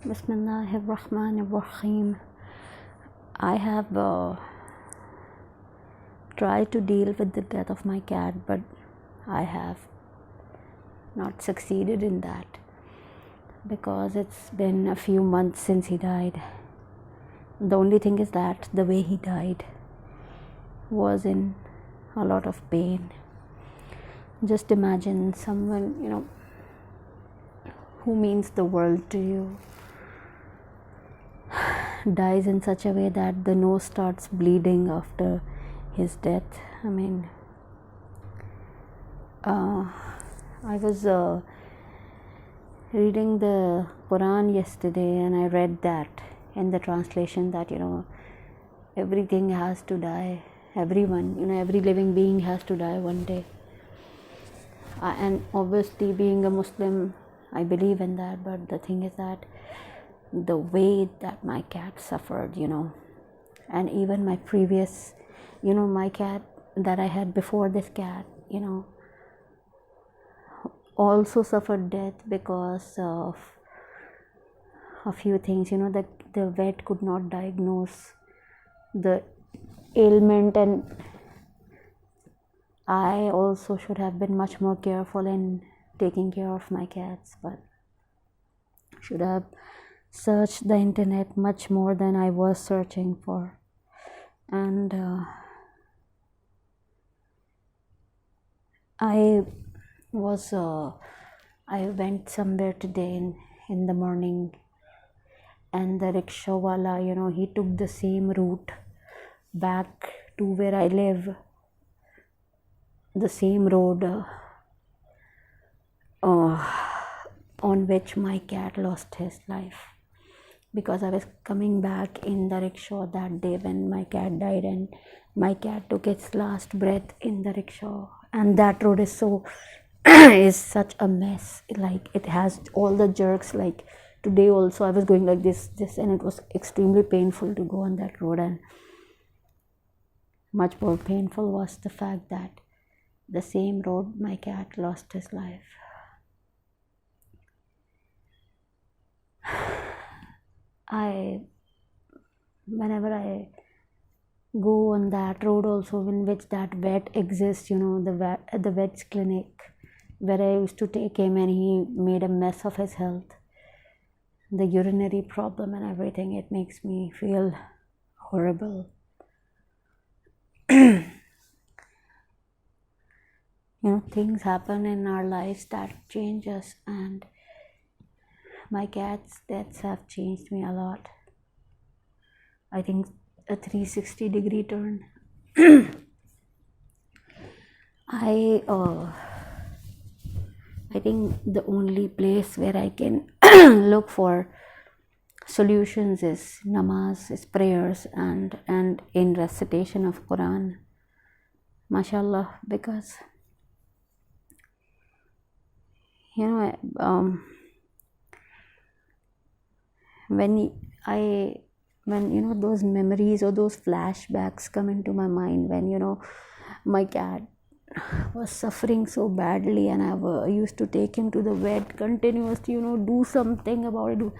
Bismillahirrahmanirrahim. I have tried to deal with the death of my cat, but I have not succeeded in that because it's been a few months since he died. The only thing is that the way he died was in a lot of pain. Just imagine someone, who means the world to you dies in such a way that the nose starts bleeding after his death. I was reading the Quran yesterday, and I read that in the translation that everything has to die. Everyone, every living being has to die one day. And obviously, being a Muslim, I believe in that. But the thing is that the way that my cat suffered, and even my previous, my cat that I had before this cat, also suffered death because of a few things. That the vet could not diagnose the ailment, and I also should have been much more careful in taking care of my cats, but should have searched the internet much more than I was searching for. And I went somewhere today in the morning, and the rickshaw wala, he took the same route back to where I live, the same road on which my cat lost his life, because I was coming back in the rickshaw that day when my cat died, and my cat took its last breath in the rickshaw. And that road is is such a mess. Like, it has all the jerks. Like today also I was going like this, and it was extremely painful to go on that road. And much more painful was the fact that the same road my cat lost his life. Whenever I go on that road also, in which that vet exists, the vet's clinic where I used to take him, and he made a mess of his health, the urinary problem and everything, it makes me feel horrible. Things happen in our lives that change us, and my cat's deaths have changed me a lot. I think a 360-degree turn. I think the only place where I can look for solutions is namaz, is prayers, and in recitation of Quran, mashallah, because when those memories or those flashbacks come into my mind, when my cat was suffering so badly, and I used to take him to the vet continuously, do something about it.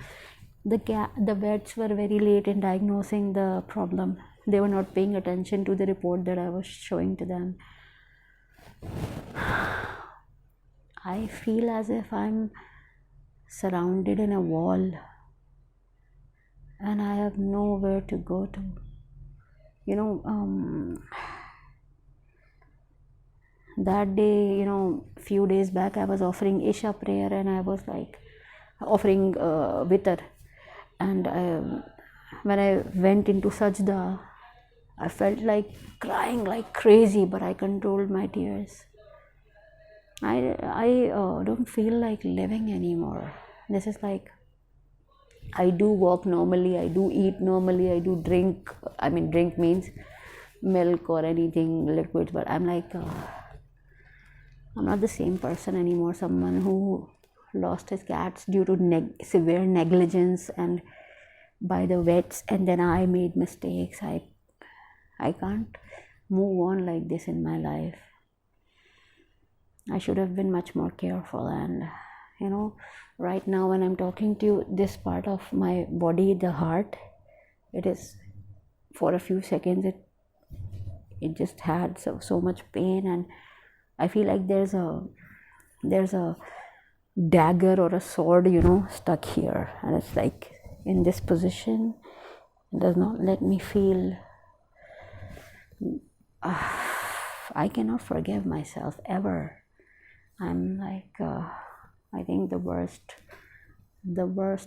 The vets were very late in diagnosing the problem. They were not paying attention to the report that I was showing to them. I feel as if I'm surrounded in a wall, and I have nowhere to go to. That day, few days back, I was offering Isha prayer, and I was like offering witr, and when I went into sajda, I felt like crying like crazy, but I controlled my tears. I don't feel like living anymore. This is like, I do walk normally, I do eat normally, I do drink. Drink means milk or anything liquid, but I'm like, I'm not the same person anymore. Someone who lost his cats due to severe negligence and by the vets, and then I made mistakes. I can't move on like this in my life. I should have been much more careful, and you know, right now when I'm talking to you, this part of my body, the heart, it is, for a few seconds, it just had so much pain, and I feel like there's a dagger or a sword, stuck here, and it's like in this position. It does not let me feel. I cannot forgive myself ever. I'm like, I think the worst,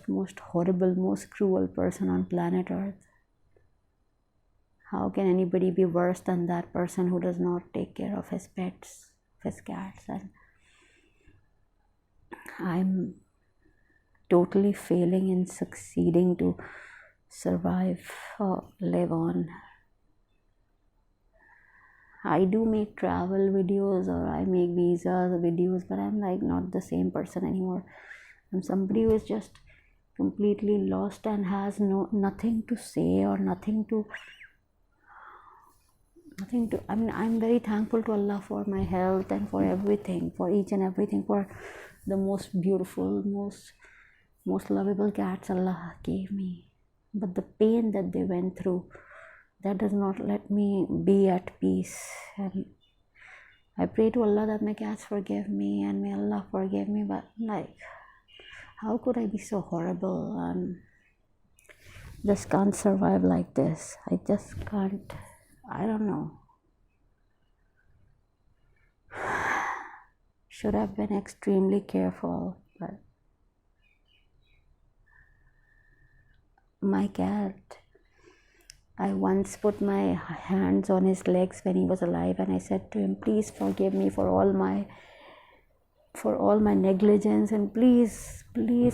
most horrible, most cruel person on planet Earth. How can anybody be worse than that person who does not take care of his pets, of his cats? And I'm totally failing in succeeding to survive or live on. I do make travel videos, or I make visas videos, but I'm like not the same person anymore. I'm somebody who is just completely lost and has nothing to say or nothing to. I mean, I'm very thankful to Allah for my health and for everything, for each and everything, for the most beautiful, most lovable cats Allah gave me. But the pain that they went through, that does not let me be at peace. And I pray to Allah that my cats forgive me and may Allah forgive me. But like, how could I be so horrible and just can't survive like this? I just can't. I don't know. Should have been extremely careful, but my cat, I once put my hands on his legs when he was alive, and I said to him, please forgive me for all my negligence, and please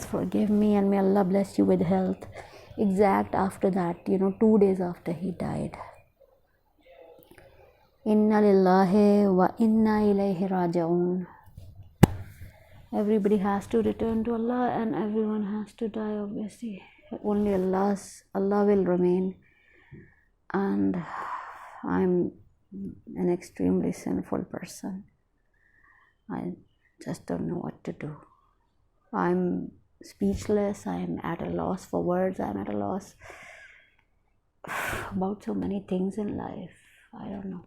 forgive me, and may Allah bless you with health. Exact after that, 2 days after he died. Inna lillahi wa inna ilayhi raji'un. Everybody has to return to Allah, and everyone has to die, obviously. Only Allah will remain. And I'm an extremely sinful person. I just don't know what to do. I'm speechless. I'm at a loss for words. I'm at a loss about so many things in life. I don't know.